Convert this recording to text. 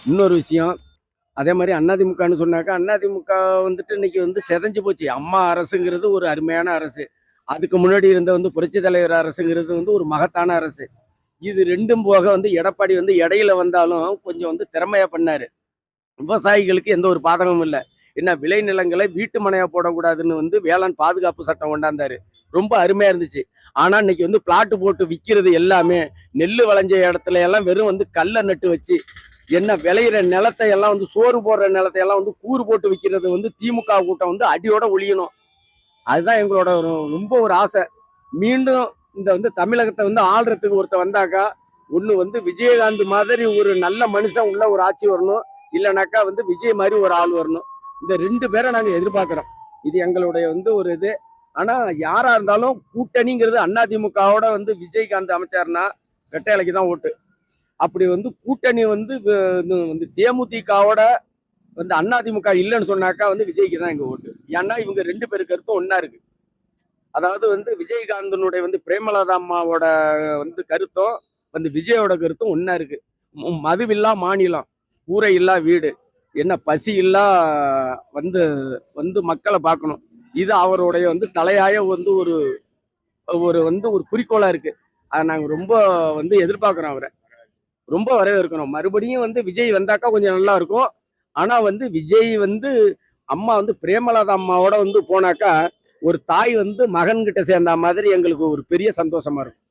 இன்னொரு விஷயம், அதே மாதிரி அதிமுகன்னு சொன்னாக்கா, அதிமுக வந்துட்டு இன்னைக்கு வந்து சிதைஞ்சு போச்சு. அம்மா அரசுங்கிறது ஒரு அருமையான அரசு. அதுக்கு முன்னாடி இருந்த வந்து புரட்சி தலைவர் அரசுங்கிறது வந்து ஒரு மகத்தான அரசு. இது 2ம் போக வந்து எடப்பாடி வந்து இடையில வந்தாலும் கொஞ்சம் வந்து திறமையா பண்ணாரு. விவசாயிகளுக்கு எந்த ஒரு பாதகமும் இல்ல. என்ன விளைநிலங்களை வீட்டு மனையா போடக்கூடாதுன்னு வந்து வேளாண் பாதுகாப்பு சட்டம் கொண்டாந்தாரு. ரொம்ப அருமையா இருந்துச்சு. ஆனா இன்னைக்கு வந்து பிளாட் போட்டு விக்கிறது எல்லாமே நெல்லு விளைஞ்ச இடத்துல எல்லாம் வெறும் வந்து கல்ல நட்டு வச்சு என்ன விளையிற நிலத்தை எல்லாம் வந்து சோறு போடுற நிலத்தை எல்லாம் வந்து கூறு போட்டு விற்கிறது வந்து திமுக கூட்டம் வந்து அடியோட ஒழியணும். அதுதான் எங்களோட ரொம்ப ஒரு ஆசை. மீண்டும் இந்த வந்து தமிழகத்தை வந்து ஆள்றதுக்கு ஒருத்தர் வந்தாக்கா ஒண்ணு வந்து விஜயகாந்த் மாதிரி ஒரு நல்ல மனுஷன் உள்ள ஒரு ஆட்சி வரணும். இல்லைனாக்கா வந்து விஜய் மாதிரி ஒரு ஆள் வரணும். இந்த 2 பேரை நாங்க எதிர்பார்க்கிறோம். இது எங்களுடைய வந்து ஒரு இது. ஆனா யாரா இருந்தாலும் கூட்டணிங்கிறது அதிமுகவோட வந்து விஜயகாந்த் அமைச்சாருன்னா ரெட்டை இலைக்கு தான் ஓட்டு. அப்படி வந்து கூட்டணி வந்து வந்து தேமுதிகவோட வந்து அதிமுக இல்லைன்னு சொன்னாக்கா வந்து விஜய்க்கு தான் எங்க ஓட்டு. ஏன்னா இவங்க 2 பேரு கருத்தும் ஒன்னா இருக்கு. அதாவது வந்து விஜயகாந்தனுடைய வந்து பிரேமலதா அம்மாவோட வந்து கருத்தும் வந்து விஜயோட கருத்தும் ஒன்னா இருக்கு. மதுவில்லா மாநிலம், கூரை இல்லா வீடு, என்ன பசி இல்லா வந்து வந்து மக்களை பார்க்கணும். இது அவருடைய வந்து தலையாய வந்து ஒரு ஒரு வந்து ஒரு குறிக்கோளா இருக்கு. அதை நாங்க ரொம்ப வந்து எதிர்பார்க்கிறோம் அவரை. ரொம்ப வரவேற்கிறோம். மறுபடியும் வந்து விஜய் வந்தாக்கா கொஞ்சம் நல்லா இருக்கும். ஆனா வந்து விஜய் வந்து அம்மா வந்து பிரேமலதா அம்மாவோட வந்து போனாக்கா ஒரு தாய் வந்து மகன் கிட்ட சேர்ந்த மாதிரி எங்களுக்கு ஒரு பெரிய சந்தோஷமா இருக்கும்.